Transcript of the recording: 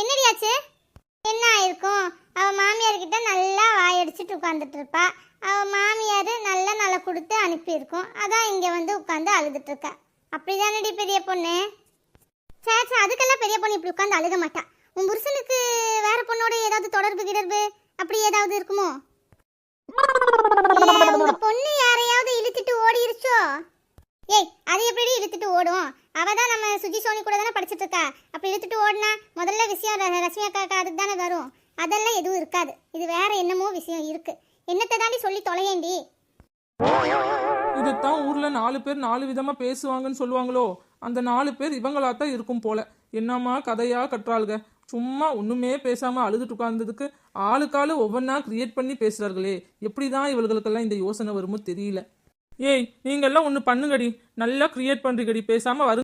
என்னடியாச்சு? என்ன ஆயிருக்கும்? அவ மாமியார் கிட்ட நல்லா வாயடிச்சிட்டு உட்காந்துட்டு இருப்பா. அவ மாமியார் நல்ல கொடுத்து அனுப்பியிருக்கும். அதான் இங்க வந்து உட்காந்து அழுதுட்டு இருக்கா. அப்படிதானடி பெரிய பொண்ணு? சேச்சா, அதுக்கெல்லாம் பெரிய பொண்ணு இப்படி உட்காந்து அழுக மாட்டா. உன் புருஷனுக்கு வேற பொண்ணோட ஏதாவது தொடர்பு அப்படி ஏதாவது இருக்குமோ? உங்க பொண்ணு யாரையாவது இழுத்துட்டு ஓடிருச்சோ? ஏய், அது எப்படி இழுத்துட்டு ஓடும்? அவதான் நம்ம சுஜி சோனி கூட தானே படிச்சுட்டு இருக்கா. அப்படி இழுத்துட்டு ஓடுனா முதல்ல விஷயம் ரஷ்மி அக்கா அதுக்கு தானே வரும். அதெல்லாம் எதுவும் இருக்காது. இது வேற என்னமோ விஷயம் இருக்கு. என்னத்தை தாண்டி சொல்லி தொலையேண்டி. இதைத்தான் ஊர்ல 4 பேர் 4 விதமா பேசுவாங்கன்னு சொல்லுவாங்களோ, அந்த 4 பேர் இவங்களாத்தான் இருக்கும் போல. என்னம்மா கதையா கட்டுறாளுக. சும்மா ஒண்ணுமே பேசாம அழுதுட்டு உட்கார்ந்ததுக்கு ஆளுக்காளு ஒவ்வொன்னா கிரியேட் பண்ணி பேசுறார்களே. எப்படிதான் இவர்களுக்கெல்லாம் இந்த யோசனை வருமோ தெரியல. ஏய், நீங்க எல்லாம் ஒண்ணு பண்ணுங்கடி. நல்லா கிரியேட் பண்றீங்கடி. பேசாம வரு